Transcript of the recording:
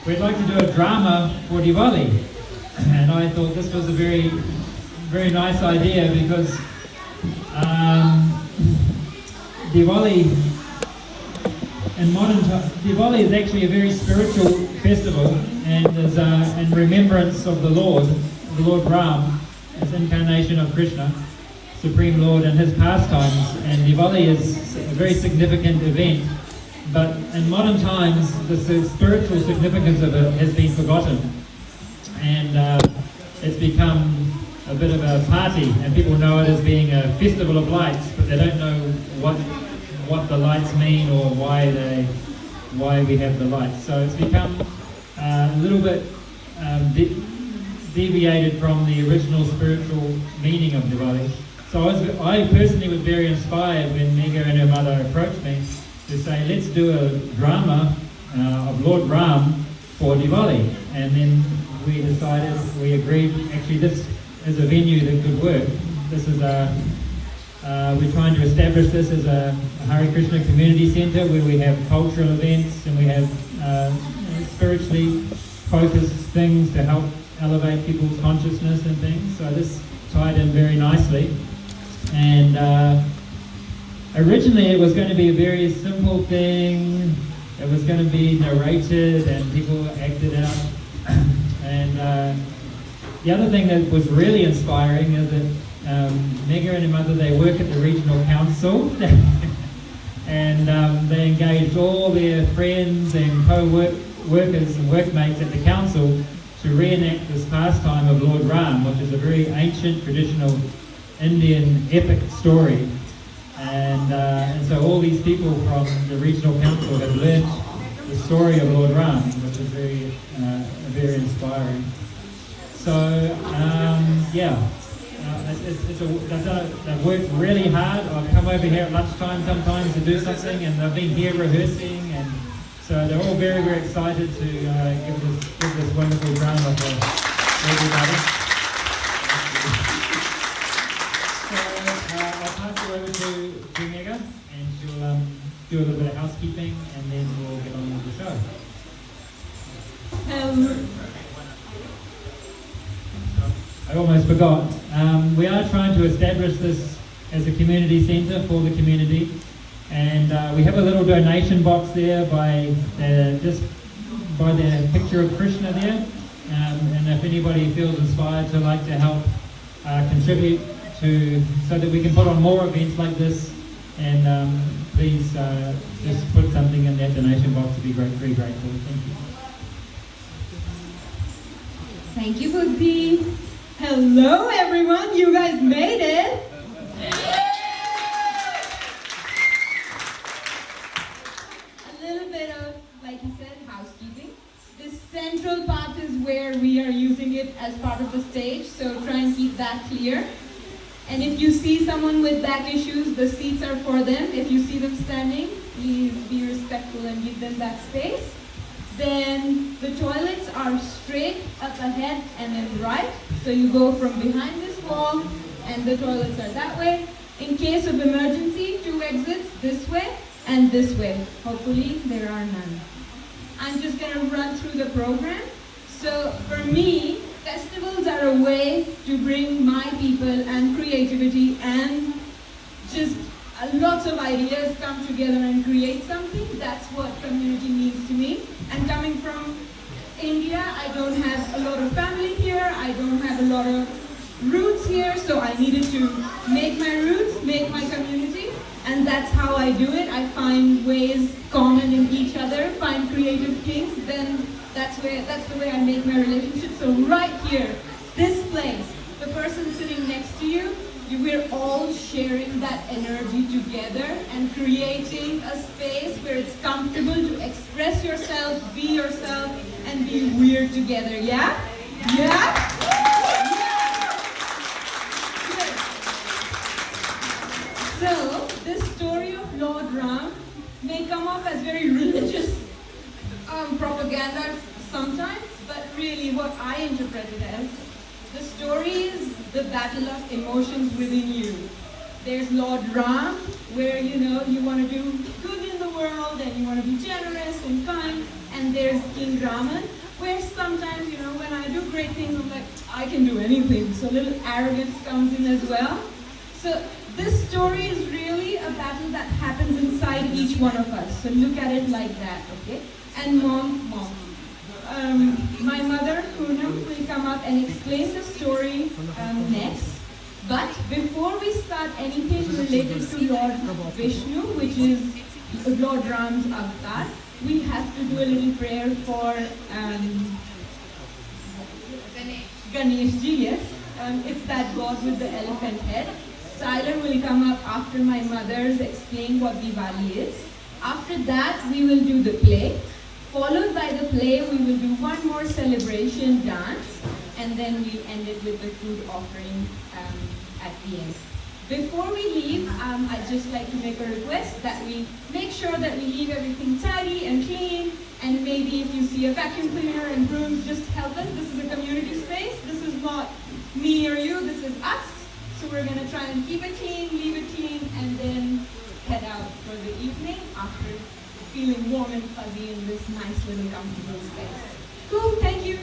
we'd like to do a drama for Diwali. And I thought this was a very, very nice idea because Diwali Diwali is actually a very spiritual festival and is in remembrance of the Lord Ram, as incarnation of Krishna, Supreme Lord, and his pastimes. And Diwali is a very significant event, but in modern times the spiritual significance of it has been forgotten, and it's become a bit of a party, and people know it as being a festival of lights, but they don't know what the lights mean or why we have the lights. So it's become a little bit deviated from the original spiritual meaning of Diwali. So I personally was very inspired when Megha and her mother approached me to say, let's do a drama of Lord Ram for Diwali. And then we agreed, actually this is a venue that could work. This is we're trying to establish this as a Hare Krishna community centre where we have cultural events and we have spiritually focused things to help elevate people's consciousness and things. So this tied in very nicely. And originally it was going to be a very simple thing. It was going to be narrated and people acted out. And the other thing that was really inspiring is that Megha and her mother, they work at the regional council and they engaged all their friends and co-workers and workmates at the council to reenact this pastime of Lord Ram, which is a very ancient, traditional Indian epic story. And so all these people from the regional council have learnt the story of Lord Ram, which is very inspiring. So, they've worked really hard. I've come over here at lunchtime sometimes to do something, and they've been here rehearsing, and so they're all very, very excited to give this wonderful drama for everybody. So I'll pass it over to Megha, and she'll do a little bit of housekeeping, and then we'll get on with the show. I almost forgot. We are trying to establish this as a community centre for the community, and we have a little donation box there by the picture of Krishna there. And if anybody feels inspired to like to help contribute so that we can put on more events like this, and please just put something in that donation box to be very grateful. Thank you, Buddhi. Hello, everyone. You guys made it. A little bit of, like you said, housekeeping. This central part is where we are using it as part of the stage, so try and keep that clear. And if you see someone with back issues, the seats are for them. If you see them standing, please be respectful and give them that space. Then the toilets are straight up ahead and then right. So you go from behind this wall and the toilets are that way. In case of emergency, 2 exits, this way and this way. Hopefully there are none. I'm just going to run through the program. So for me, festivals are a way to bring my people and creativity and just lots of ideas come together and create something. That's what community means to me. And coming from India, I don't have a lot of family here, I don't have a lot of roots here, so I needed to make my roots, make my community, and that's how I do it. I find ways common in each other, find creative things, then that's the way I make my relationship. So right here, this place, the person sitting next to you, we're all sharing that energy together and creating a space where it's comfortable to express yourself, be yourself, and be weird together, yeah? Yeah? Good. So, this story of Lord Ram may come off as very religious propaganda sometimes, but really what I interpret it as, the story is the battle of emotions within you. There's Lord Ram, where you want to do good in the world and you want to be generous and kind, and there's King Raman, where sometimes, when I do great things, I'm like, I can do anything. So a little arrogance comes in as well. So this story is really a battle that happens inside each one of us. So look at it like that, okay? And my mother, Poonam, will come up and explain the story next. But before we start anything related to Lord Vishnu, which is Lord Ram's avatar, we have to do a little prayer for Ganeshji, yes. It's that god with the elephant head. Tyler will come up after my mother's explain what Diwali is. After that, we will do the play. Followed by the play, we will do one more celebration dance, and then we'll end it with the food offering at the end. Before we leave, I'd just like to make a request that we make sure that we leave everything tidy and clean, and maybe if you see a vacuum cleaner and brooms, just help us. This is a community space. This is not me or you, this is us. So we're going to try and keep it clean, leave it clean, and then head out for the evening after feeling warm and fuzzy in this nice little comfortable space. Cool, thank you.